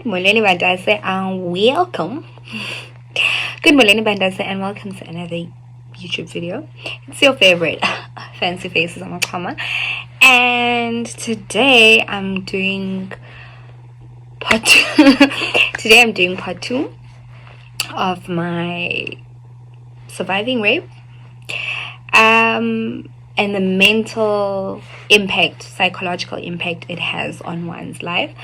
molweni bantase, and welcome. Good molweni bantase, and welcome to another YouTube video. It's your favorite fancy faces on camera, and today I'm doing part two. Today I'm doing part 2 of my surviving rape, and the mental impact, psychological impact it has on one's life.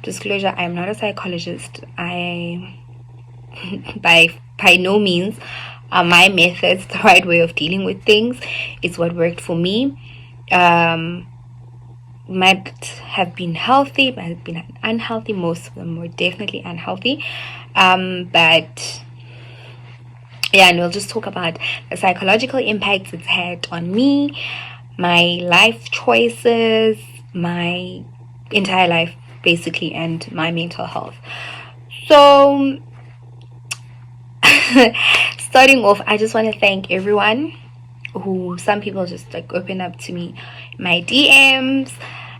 Disclosure, I'm not a psychologist. I by no means are my methods the right way of dealing with things. It's what worked for me. Might have been healthy, might have been unhealthy. Most of them were definitely unhealthy. But yeah, and we'll just talk about the psychological impacts it's had on me, my life choices, my entire life basically, and my mental health. So starting off, I just want to thank everyone who, some people just like open up to me my DMs,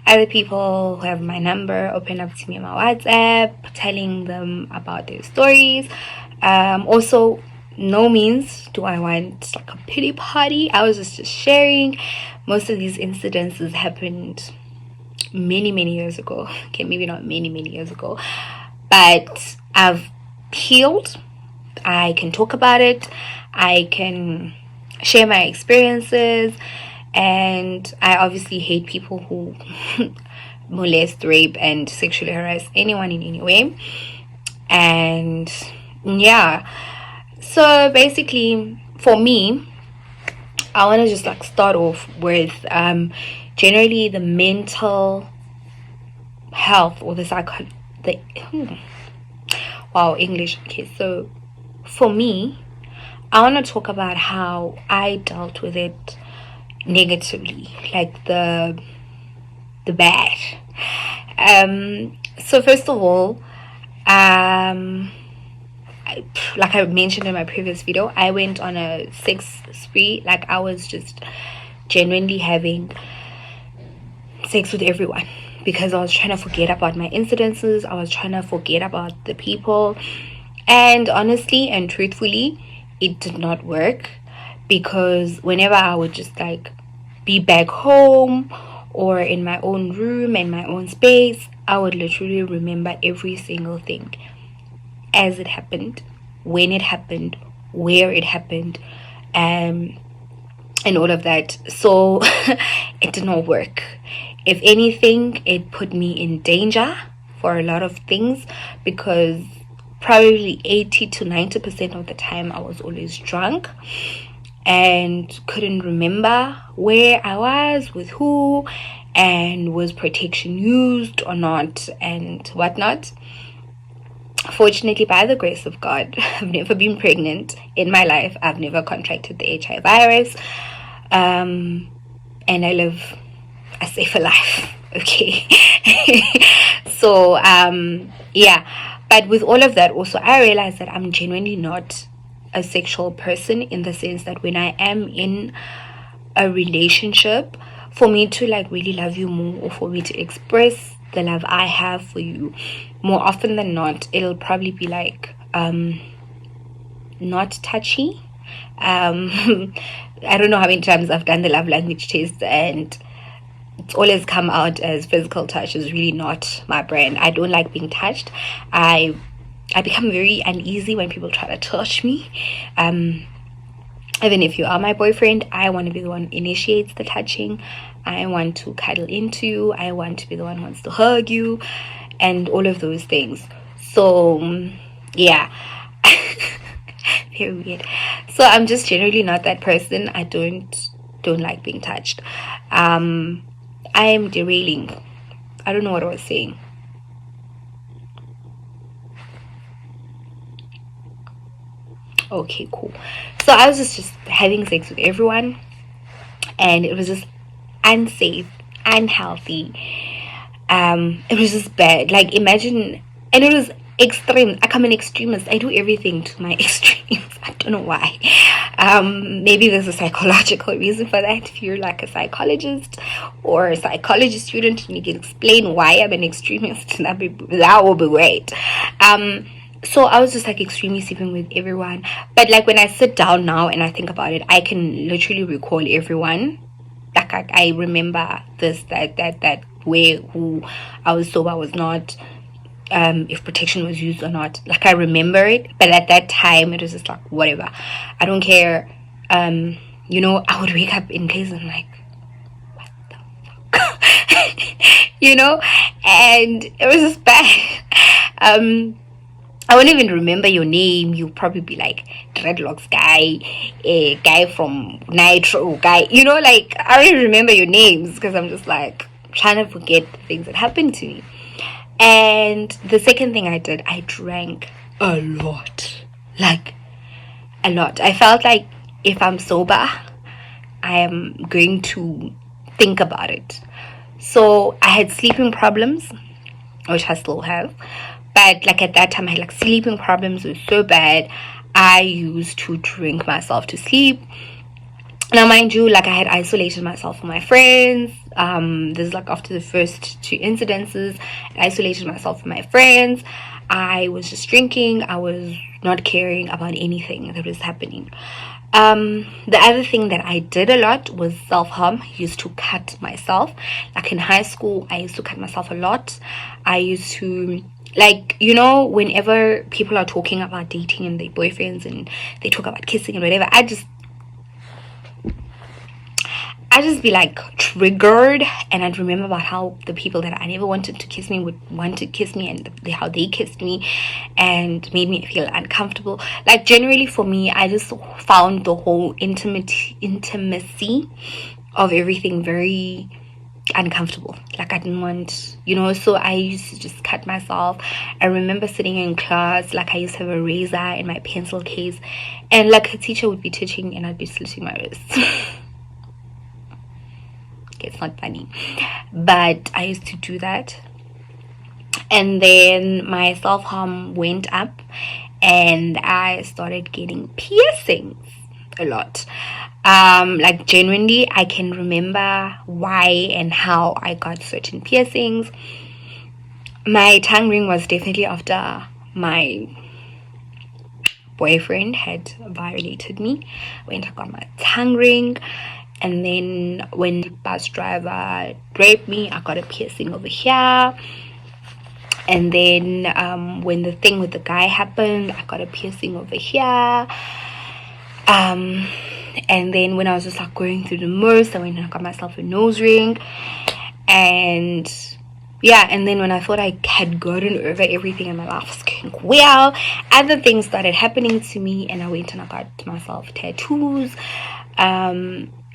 other people who have my number open up to me on my WhatsApp, telling them about their stories. Also, no means do I want like a pity party. I was just sharing. Most of these incidences happened many years ago. Okay, maybe not many years ago, but I've healed. I can talk about it. I can share my experiences, and I obviously hate people who molest, rape, and sexually harass anyone in any way. And yeah, so basically for me, I want to just like start off with generally the mental health or English. Okay, so for me, I want to talk about how I dealt with it negatively, like the bad. So first of all, like I mentioned in my previous video, I went on a sex spree. Like I was just genuinely having sex with everyone because I was trying to forget about my incidences. I was trying to forget about the people, and honestly and truthfully, it did not work, because whenever I would just like be back home or in my own room, in my own space, I would literally remember every single thing as it happened, when it happened, where it happened, and all of that. So it did not work. If anything, it put me in danger for a lot of things, because probably 80 to 90% of the time I was always drunk and couldn't remember where I was, with who, and was protection used or not, and whatnot. Fortunately, by the grace of God, I've never been pregnant in my life. I've never contracted the HIV virus, and I live a safer life. Okay. So yeah, but with all of that, also I realized that I'm genuinely not a sexual person, in the sense that when I am in a relationship, for me to like really love you more, or for me to express the love I have for you, more often than not, it'll probably be like not touchy. I don't know how many times I've done the love language test, and it's always come out as physical touch is really not my brand. I don't like being touched. I become very uneasy when people try to touch me. Even if you are my boyfriend, I want to be the one who initiates the touching. I want to cuddle into you. I want to be the one who wants to hug you, and all of those things. So yeah. Very weird. So I'm just generally not that person. I don't like being touched. I am derailing. I don't know what I was saying. Okay, cool. So I was just having sex with everyone, and it was just unsafe, unhealthy. It was just bad. Like, imagine, and it was extreme. Like, I'm an extremist. I do everything to my extremes. I don't know why. Maybe there's a psychological reason for that. If you're like a psychologist or a psychology student and you can explain why I'm an extremist, that will be great. So I was just like extremely sleeping with everyone. But like when I sit down now and I think about it, I can literally recall everyone. Like I remember this, that where, who I was sober, was not, if protection was used or not. Like I remember it, but at that time it was just like whatever, I don't care. You know, I would wake up in places and I'm like, what the fuck? You know, and it was just bad. I won't even remember your name. You'll probably be like dreadlocks guy, a guy from Nitro guy, you know, like I don't even remember your names because I'm just like trying to forget the things that happened to me. And the second thing I did, I drank a lot. Like a lot. I felt like if I'm sober, I am going to think about it. So I had sleeping problems, which I still have. But like at that time I had like sleeping problems. It was so bad. I used to drink myself to sleep. Now mind you, like I had isolated myself from my friends. This is like after the first 2 incidences. I isolated myself from my friends. I was just drinking. I was not caring about anything that was happening. The other thing that I did a lot was self-harm. I used to cut myself. Like in high school, I used to cut myself a lot. I used to, like, you know, whenever people are talking about dating and their boyfriends and they talk about kissing and whatever, I just be like triggered, and I'd remember about how the people that I never wanted to kiss me would want to kiss me, and how they kissed me and made me feel uncomfortable. Like generally for me, I just found the whole intimacy of everything very uncomfortable. Like I didn't want, you know, so I used to just cut myself. I remember sitting in class, like I used to have a razor in my pencil case, and like a teacher would be teaching and I'd be slitting my wrists. It's not funny, but I used to do that. And then my self-harm went up and I started getting piercings a lot. Like genuinely I can remember why and how I got certain piercings. My tongue ring was definitely after my boyfriend had violated me. Went, I got my tongue ring. And then when the bus driver raped me, I got a piercing over here. And then when the thing with the guy happened, I got a piercing over here. And then when I was just like going through the most, I went and I got myself a nose ring. And yeah, and then when I thought I had gotten over everything and my life was going well, other things started happening to me, and I went and I got myself tattoos.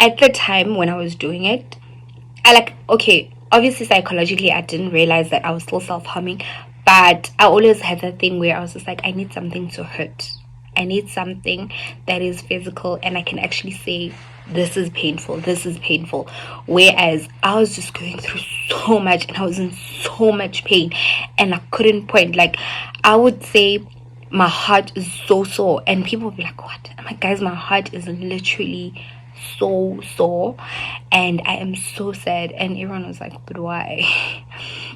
At the time when I was doing it, I like, okay, obviously psychologically I didn't realize that I was still self-harming, but I always had that thing where I was just like, I need something to hurt. I need something that is physical and I can actually say, this is painful, this is painful. Whereas I was just going through so much and I was in so much pain and I couldn't point. Like I would say my heart is so sore and people would be like, what? I'm like, guys, my heart is literally so sore and I am so sad. And everyone was like, but why?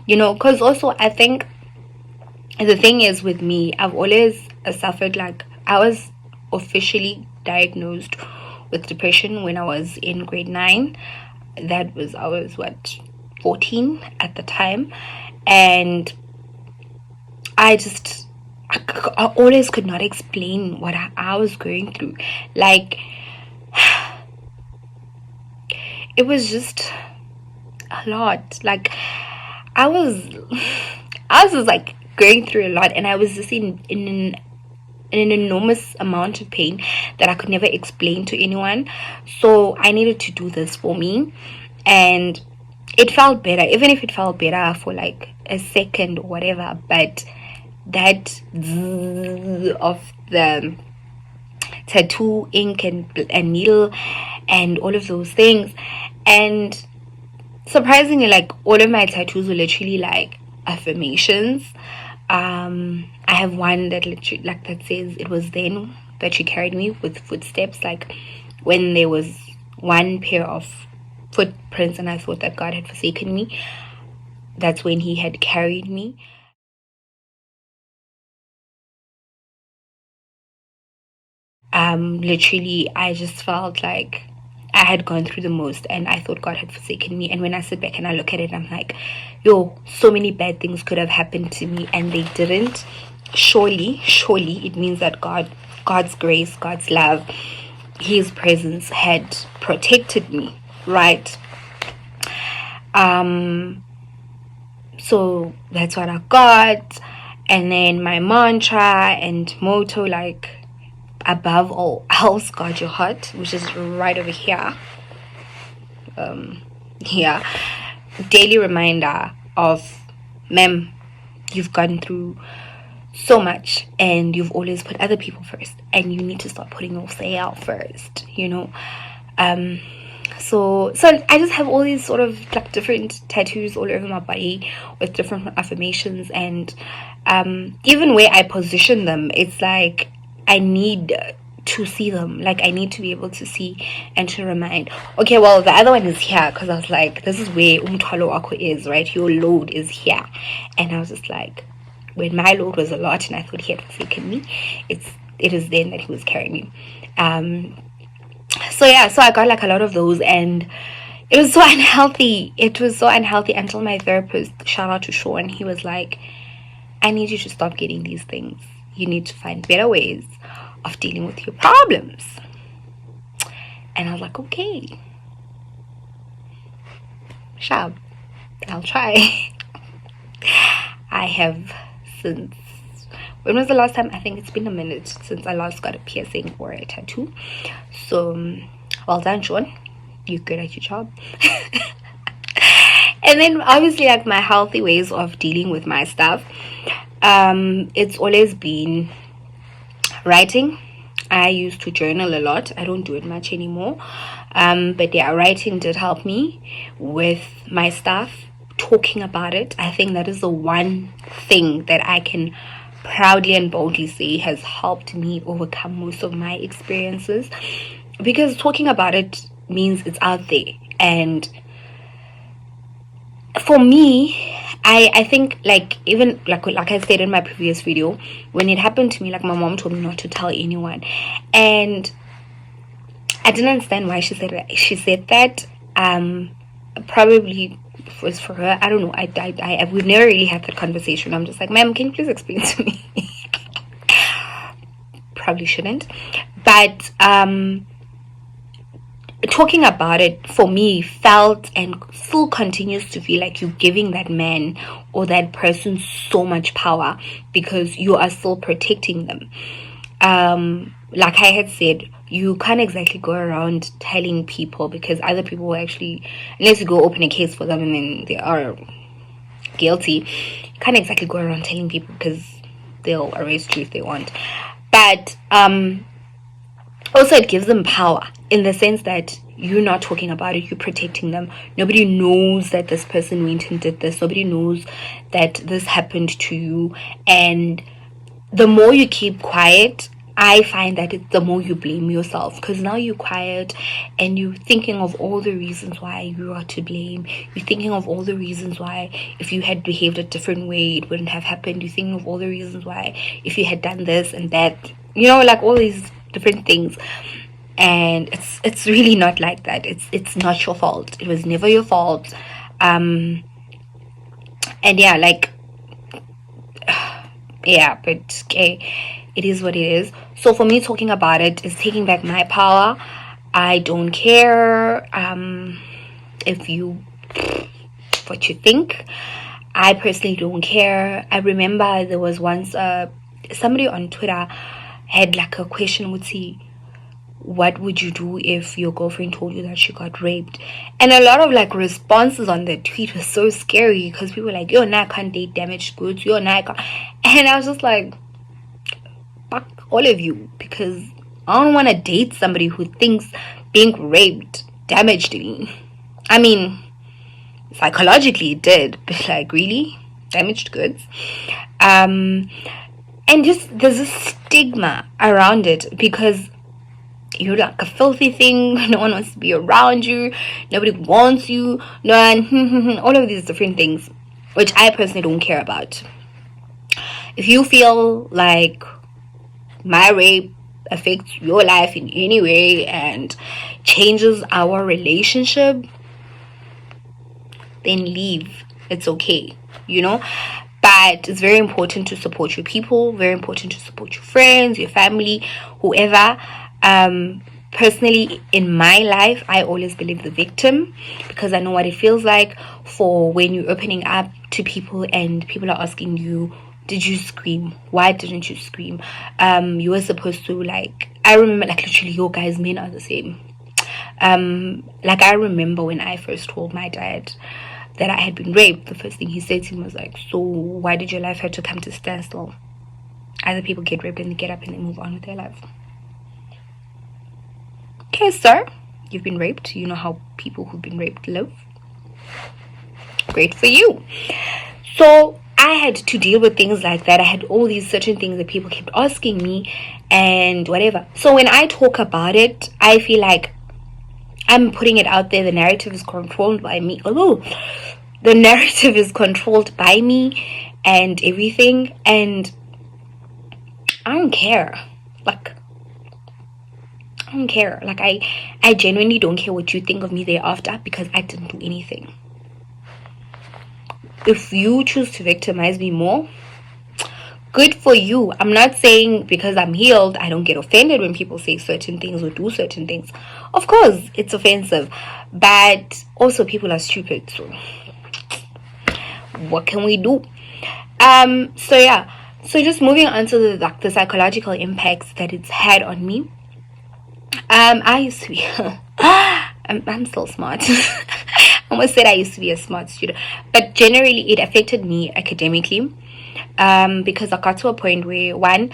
You know, because also I think the thing is with me, I've always suffered, like I was officially diagnosed with depression when I was in grade 9. I was what, 14 at the time, and I always could not explain what I was going through. Like it was just a lot. Like I was just like going through a lot, and I was just in an enormous amount of pain that I could never explain to anyone. So I needed to do this for me, and it felt better, even if it felt better for like a second or whatever. But that of the tattoo ink and needle and all of those things, and surprisingly, like all of my tattoos were literally like affirmations. I have one that literally, like, that says, "It was then that she carried me with footsteps," like when there was one pair of footprints and I thought that God had forsaken me, that's when he had carried me. Literally, I just felt like I had gone through the most and I thought God had forsaken me. And when I sit back and I look at it, I'm like, yo, so many bad things could have happened to me and they didn't. Surely it means that God's grace, God's love, his presence had protected me, right? So that's what I got. And then my mantra and motto, like, above all else, guard your heart, which is right over here. Here, daily reminder of, ma'am, you've gone through so much and you've always put other people first, and you need to start putting yourself first, you know. So I just have all these sort of like different tattoos all over my body with different affirmations, and even where I position them, it's like I need to see them. Like, I need to be able to see and to remind, okay, well, the other one is here, because I was like, this is where umthwalo wakho is, right? Your load is here. And I was just like, when my load was a lot and I thought he had forsaken me, it is then that he was carrying me. So I got like a lot of those, and it was so unhealthy. It was so unhealthy until my therapist, shout out to Sean, he was like, I need you to stop getting these things. You need to find better ways of dealing with your problems. And I was like, okay, sure, I'll try. I have since, when was the last time? I think it's been a minute since I last got a piercing or a tattoo. So well done, Sean, you're good at your job. And then obviously, like, my healthy ways of dealing with my stuff, it's always been writing. I used to journal a lot. I don't do it much anymore, but yeah, writing did help me with my stuff. Talking about it, I think that is the one thing that I can proudly and boldly say has helped me overcome most of my experiences, because talking about it means it's out there. And for me, I think, like, even like I said in my previous video, when it happened to me, like, my mom told me not to tell anyone, and I didn't understand why she said that. She said that probably was for her. I don't know. We've never really had that conversation. I'm just like, ma'am, can you please explain to me? Probably shouldn't, but talking about it for me felt and still continues to feel like you're giving that man or that person so much power, because you are still protecting them. Like I had said, you can't exactly go around telling people, because other people will actually, unless you go open a case for them and then they are guilty, you can't exactly go around telling people, because they'll arrest you if they want. But also, it gives them power in the sense that you're not talking about it, you're protecting them. Nobody knows that this person went and did this. Nobody knows that this happened to you. And the more you keep quiet, I find that the more you blame yourself, because now you're quiet and you're thinking of all the reasons why you are to blame. You're thinking of all the reasons why if you had behaved a different way, it wouldn't have happened. You're thinking of all the reasons why if you had done this and that, you know, like all these different things. And it's really not like that. It's not your fault. It was never your fault. And yeah, like, yeah, but okay, it is what it is. So for me, talking about it is taking back my power. I don't care if you what you think. I personally don't care. I remember there was once somebody on Twitter had like a question, would see, what would you do if your girlfriend told you that she got raped? And a lot of like responses on the tweet was so scary, because people were like, yo, now I can't date damaged goods, yo, now I can't. And I was just like, fuck all of you, because I don't want to date somebody who thinks being raped damaged me. I mean, psychologically it did, but like, really? Damaged goods? And just there's a stigma around it because you're like a filthy thing. No one wants to be around you. Nobody wants you. No one, all of these different things, which I personally don't care about. If you feel like my rape affects your life in any way and changes our relationship, then leave. It's okay, you know. But it's very important to support your people, very important to support your friends, your family, whoever. Personally, in my life, I always believe the victim, because I know what it feels like for when you're opening up to people and people are asking you, did you scream? Why didn't you scream? You were supposed to, like, I remember, like, literally, your guys, men are the same. Like, I remember when I first told my dad that I had been raped, the first thing he said to me was like, so why did your life have to come to standstill? Other people get raped and they get up and they move on with their life. Okay, sir, you've been raped. You know how people who've been raped live. Great for you. So I had to deal with things like that. I had all these certain things that people kept asking me and whatever. So when I talk about it, I feel like I'm putting it out there. The narrative is controlled by me. Although the narrative is controlled by me and everything, and I don't care. Like, I don't care. Like, I genuinely don't care what you think of me thereafter, because I didn't do anything. If you choose to victimize me more, good for you. I'm not saying because I'm healed, I don't get offended when people say certain things or do certain things. Of course, it's offensive. But also, people are stupid. So, what can we do? So yeah. So just moving on to the psychological impacts that it's had on me. I used to be I'm still smart. I almost said I used to be a smart student, but generally it affected me academically, because I got to a point where, one,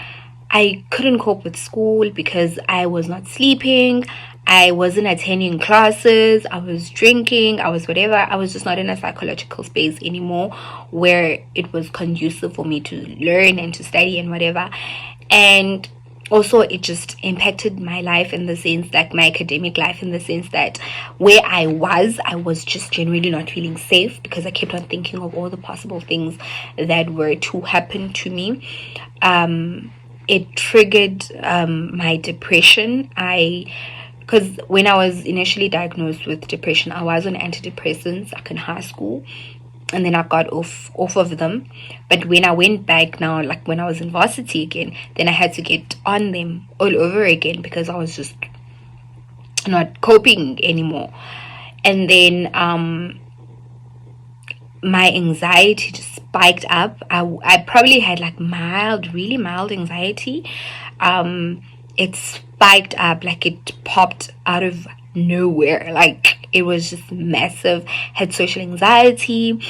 I couldn't cope with school because I was not sleeping, I wasn't attending classes, I was drinking, I was whatever. I was just not in a psychological space anymore where it was conducive for me to learn and to study and whatever. And also, it just impacted my life in the sense, like my academic life, in the sense that where I was just generally not feeling safe, because I kept on thinking of all the possible things that were to happen to me. It triggered my depression. Because when I was initially diagnosed with depression, I was on antidepressants like in high school, and then I got off of them. But when I went back now, like when I was in varsity again, then I had to get on them all over again because I was just not coping anymore. And then my anxiety just spiked up. I probably had like really mild anxiety. It spiked up, like it popped out of nowhere. Like, it was just massive. Had social anxiety.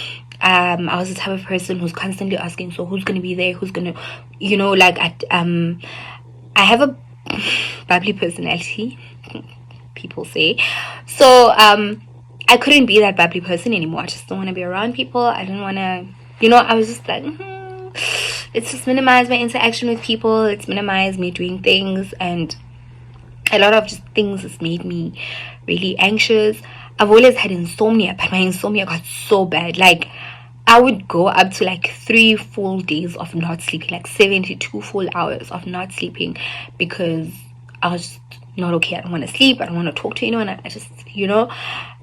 I was the type of person who's constantly asking, so who's gonna be there, who's gonna, like, I have a bubbly personality, people say. So I couldn't be that bubbly person anymore. I just don't want to be around people. I don't want to, I was just like, it's just minimize my interaction with people, it's minimize me doing things, and a lot of just things has made me really anxious. I've always had insomnia, but my insomnia got so bad. Like, I would go up to like 3 full days of not sleeping, like 72 full hours of not sleeping, because I was just not okay. I don't want to sleep. I don't want to talk to anyone. I just,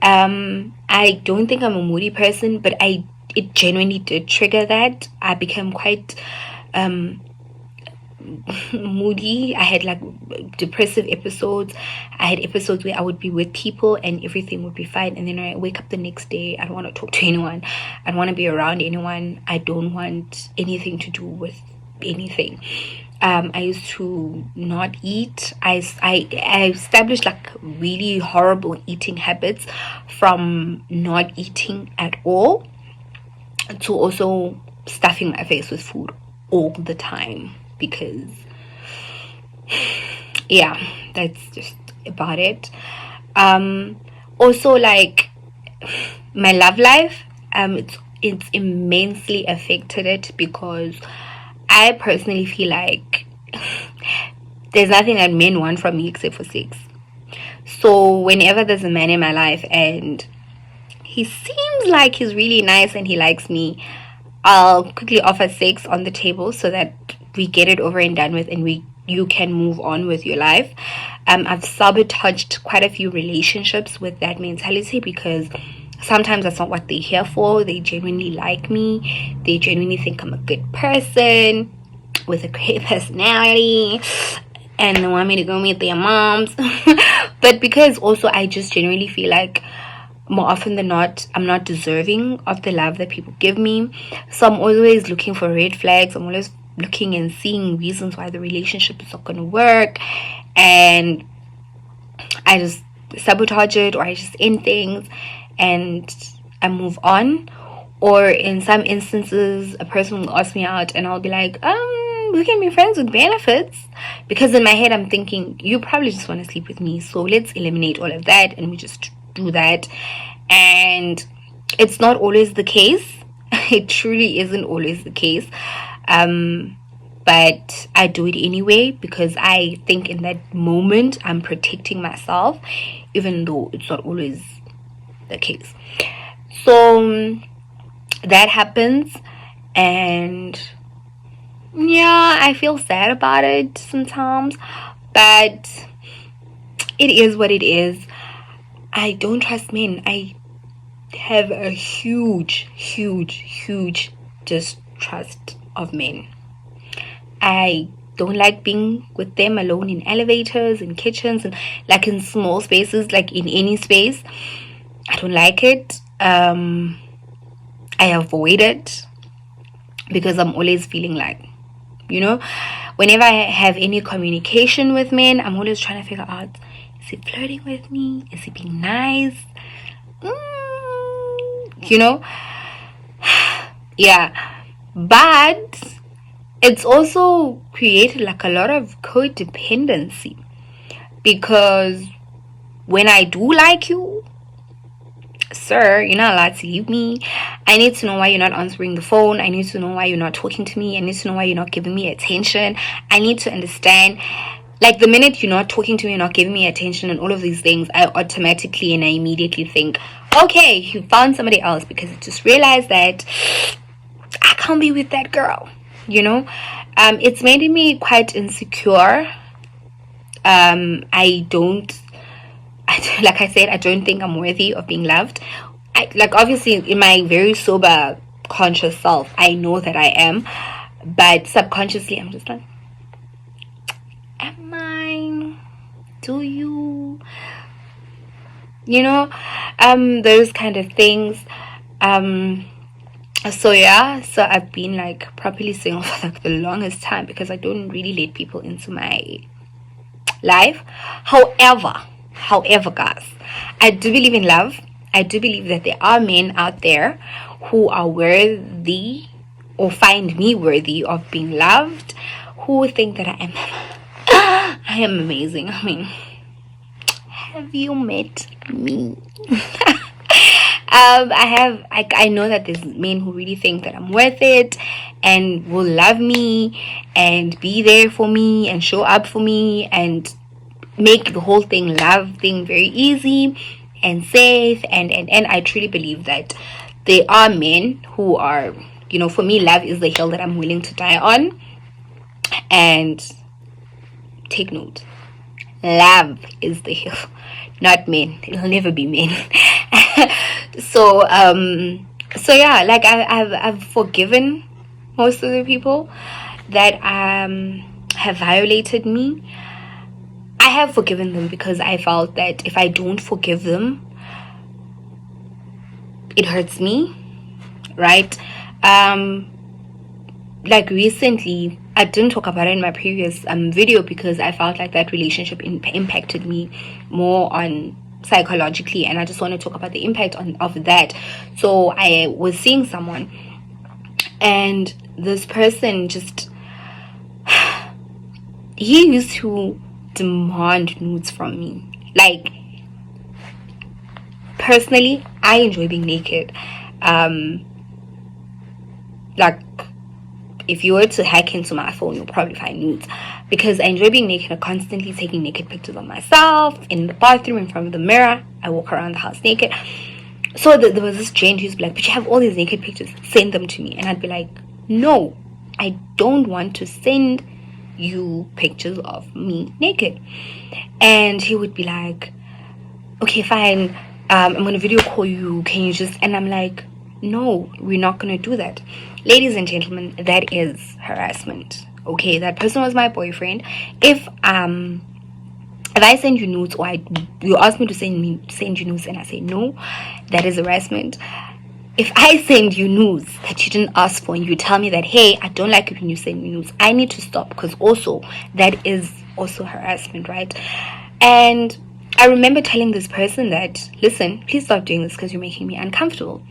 I don't think I'm a moody person, but it genuinely did trigger that. I became quite moody. I had like depressive episodes. I had episodes where I would be with people and everything would be fine, and then I wake up the next day, I don't want to talk to anyone, I don't want to be around anyone, I don't want anything to do with anything. I used to not eat. I established like really horrible eating habits, from not eating at all to also stuffing my face with food all the time, because yeah, that's just about it. Also, like, my love life, it's immensely affected it, because I personally feel like there's nothing that men want from me except for sex. So whenever there's a man in my life and he seems like he's really nice and he likes me, I'll quickly offer sex on the table so that we get it over and done with, and you can move on with your life. I've sabotaged quite a few relationships with that mentality, because sometimes that's not what they're here for. They genuinely like me. They genuinely think I'm a good person with a great personality, and they want me to go meet their moms. But because also I just genuinely feel like more often than not, I'm not deserving of the love that people give me. So I'm always looking for red flags. I'm always looking and seeing reasons why the relationship is not going to work. And I just sabotage it, or I just end things and I move on. Or in some instances, a person will ask me out and I'll be like, we can be friends with benefits. Because in my head, I'm thinking, you probably just want to sleep with me. So let's eliminate all of that and we just do that. And it's not always the case. It truly isn't always the case. But I do it anyway, because I think in that moment I'm protecting myself, even though it's not always the case. So that happens, and yeah, I feel sad about it sometimes, but it is what it is. I don't trust men. I have a huge distrust of men. I don't like being with them alone in elevators, in kitchens, and like in small spaces, like in any space. I don't like it. I avoid it, because I'm always feeling like, whenever I have any communication with men, I'm always trying to figure out, is he flirting with me? Is he being nice? Yeah. But it's also created like a lot of codependency, because when I do like you, sir, you're not allowed to leave me. I need to know why you're not answering the phone. I need to know why you're not talking to me. I need to know why you're not giving me attention. I need to understand, like, the minute you're not talking to me, you're not giving me attention and all of these things, I automatically and I immediately think, okay, you found somebody else, because I just realized that I can't be with that girl. It's made me quite insecure. Like I said, I don't think I'm worthy of being loved. Obviously, in my very sober, conscious self, I know that I am, but subconsciously, I'm just like, am I? Do you? Those kind of things. So I've been like properly single for like the longest time, because I don't really let people into my life. However, guys, I do believe in love. I do believe that there are men out there who are worthy, or find me worthy of being loved, who think that I am amazing. I mean, have you met me? I know that there's men who really think that I'm worth it and will love me and be there for me and show up for me and make the whole love thing very easy and safe, and I truly believe that there are men who are, for me, love is the hill that I'm willing to die on. And take note, love is the hill, not men. It'll never be men. So yeah, like I've forgiven most of the people that have violated me. I have forgiven them because I felt that if I don't forgive them, it hurts me, right? Like recently, I didn't talk about it in my previous video, because I felt like that relationship impacted me more on psychologically, and I just want to talk about the impact of that. So I was seeing someone, and this person just he used to demand nudes from me. Like, personally, I enjoy being naked. like, if you were to hack into my phone, you'll probably find nudes, because I enjoy being naked. I'm constantly taking naked pictures of myself in the bathroom, in front of the mirror. I walk around the house naked. So there was this gent who's like, but you have all these naked pictures, send them to me. And I'd be like, no, I don't want to send you pictures of me naked. And he would be like, okay, fine, I'm gonna video call you, can you just, and I'm like, no, we're not gonna do that. Ladies and gentlemen, that is harassment. Okay, that person was my boyfriend. If I send you nudes, or you ask me to send you nudes and I say no, that is harassment. If I send you nudes that you didn't ask for and you tell me that, hey, I don't like it when you send me nudes, I need to stop, because also that is also harassment, right? And I remember telling this person that, listen, please stop doing this because you're making me uncomfortable.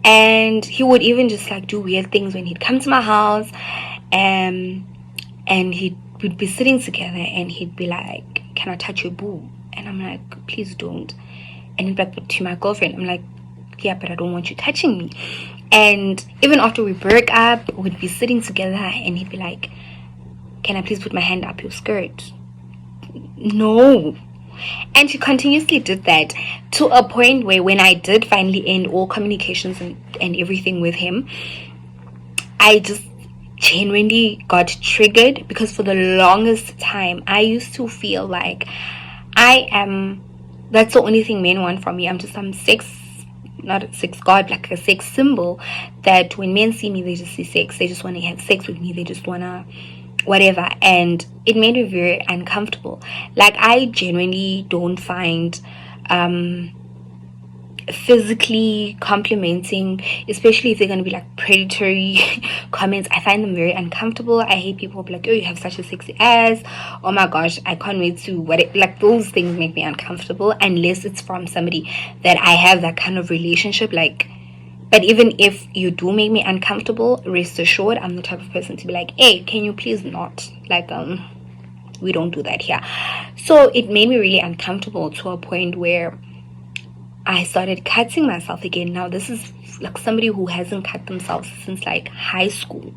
And he would even just like do weird things when he'd come to my house, and we'd be sitting together and he'd be like, can I touch your boob? And I'm like, please don't. And he'd be like, but to my girlfriend. I'm like, yeah, but I don't want you touching me. And even after we broke up, we'd be sitting together and he'd be like, can I please put my hand up your skirt? No. And she continuously did that, to a point where when I did finally end all communications and everything with him, I just genuinely got triggered, because for the longest time I used to feel like that's the only thing men want from me. I'm just some sex, not a sex god, like a sex symbol, that when men see me, they just see sex, they just want to have sex with me, they just want to whatever. And it made me very uncomfortable. Like, I genuinely don't find physically complimenting, especially if they're going to be like predatory comments, I find them very uncomfortable. I hate people who be like, oh, you have such a sexy ass, oh my gosh, I can't wait to like, those things make me uncomfortable, unless it's from somebody that I have that kind of relationship. Like, but even if you do make me uncomfortable, rest assured, I'm the type of person to be like, hey, can you please not, like, we don't do that here. So it made me really uncomfortable, to a point where I started cutting myself again. Now, this is like somebody who hasn't cut themselves since like high school,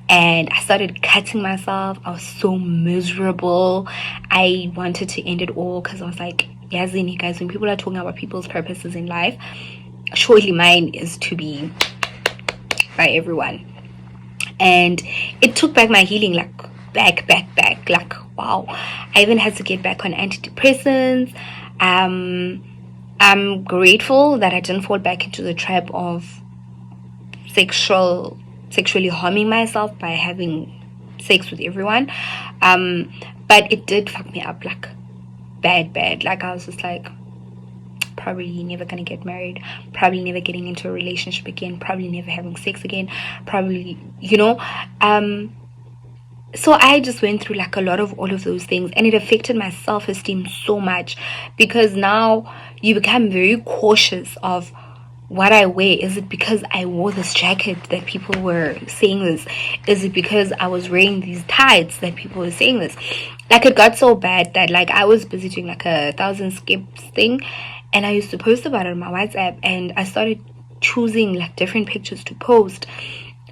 and I started cutting myself. I was so miserable. I wanted to end it all, because I was like, Yazini, guys, when people are talking about people's purposes in life, surely mine is to be by everyone. And it took back my healing, like back, like, wow. I even had to get back on antidepressants. I'm grateful that I didn't fall back into the trap of sexually harming myself by having sex with everyone. But it did fuck me up, like bad. Like, I was just like, probably never gonna get married, probably never getting into a relationship again, probably never having sex again, probably, so I just went through like a lot of all of those things, and it affected my self-esteem so much, because now you become very cautious of what I wear. Is it because I wore this jacket that people were saying this? Is it because I was wearing these tights that people were saying this? Like, it got so bad that like I was busy doing like 1,000 skips thing, and I used to post about it on my WhatsApp, and I started choosing like different pictures to post,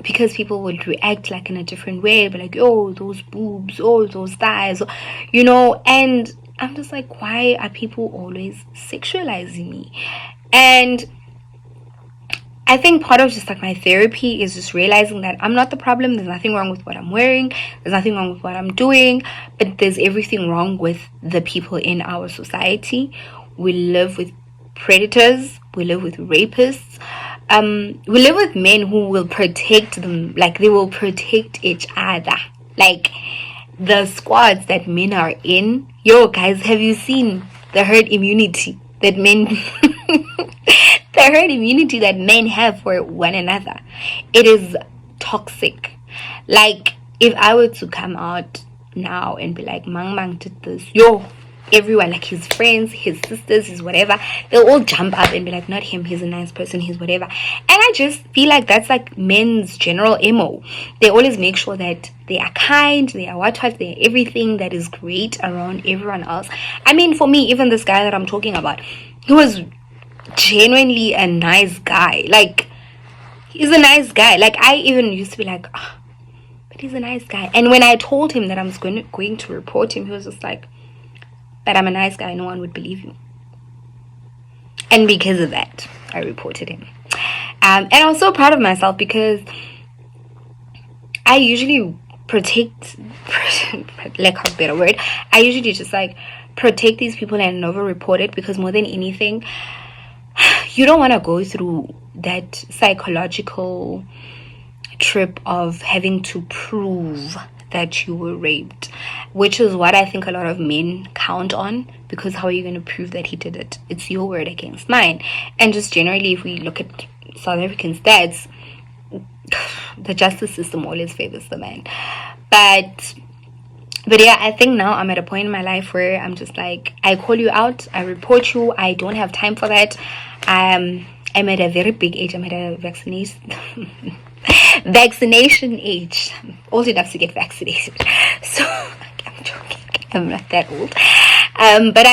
because people would react like in a different way, but like, oh, those boobs, oh, those thighs, and I'm just like, why are people always sexualizing me? And I think part of just like my therapy is just realizing that I'm not the problem. There's nothing wrong with what I'm wearing, there's nothing wrong with what I'm doing, but there's everything wrong with the people in our society. We live with predators, we live with rapists, we live with men who will protect them, like they will protect each other. Like, the squads that men are in, guys, have you seen the herd immunity that men the herd immunity that men have for one another? It is toxic. Like, if I were to come out now and be like, Mang did this, everyone, like his friends, his sisters, his whatever, they'll all jump up and be like, not him, he's a nice person, he's whatever. And I just feel like that's like men's general MO. They always make sure that they are kind, they are what, they are everything that is great around everyone else. I mean, for me, even this guy that I'm talking about, he was genuinely a nice guy. Like, He's a nice guy. Like, I even used to be like, oh, but he's a nice guy. And when I told him that I was going to report him, he was just like, but I'm a nice guy, no one would believe you. And because of that, I reported him. And I was so proud of myself because I usually protect, lack of a better word, I usually just like protect these people and never report it, because more than anything, you don't want to go through that psychological trip of having to prove that you were raped, which is what I think a lot of men count on, because how are you going to prove that he did it? It's your word against mine. And just generally, if we look at South African stats, the justice system always favors the man. But yeah, I think now I'm at a point in my life where I'm just like, I call you out, I report you, I don't have time for that. I'm at a very big age. I'm at a vaccination age. I'm old enough to get vaccinated. So I'm joking. I'm not that old. But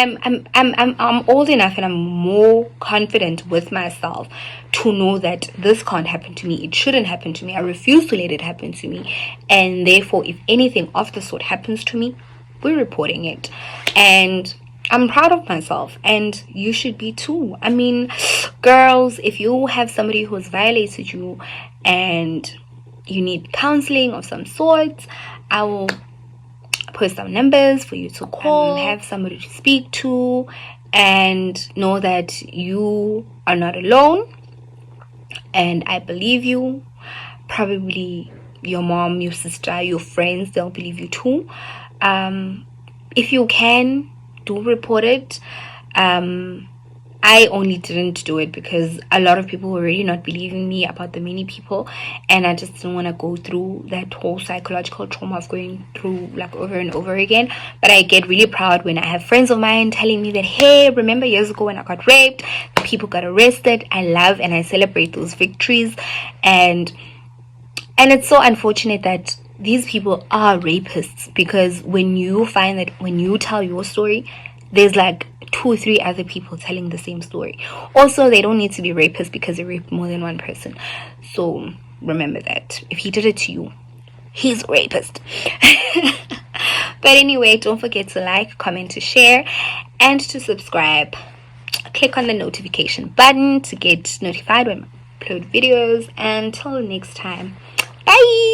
I'm old enough and I'm more confident with myself to know that this can't happen to me. It shouldn't happen to me. I refuse to let it happen to me. And therefore, if anything of the sort happens to me, we're reporting it. And I'm proud of myself, and you should be too. I mean, girls, if you have somebody who has violated you and you need counseling of some sort, I will post some numbers for you to call, have somebody to speak to, and know that you are not alone. And I believe you. Probably your mom, your sister, your friends, they'll believe you too. If you can, do report it. I only didn't do it because a lot of people were already not believing me about the many people, and I just didn't want to go through that whole psychological trauma of going through like over and over again. But I get really proud when I have friends of mine telling me that, hey, remember years ago when I got raped, people got arrested. I love and I celebrate those victories. And it's so unfortunate that these people are rapists, because when you find that when you tell your story, there's like 2 or 3 other people telling the same story. Also, they don't need to be rapists because they raped more than one person. So remember that if he did it to you, he's a rapist. But anyway, don't forget to like, comment, to share, and to subscribe. Click on the notification button to get notified when I upload videos. Until next time, bye.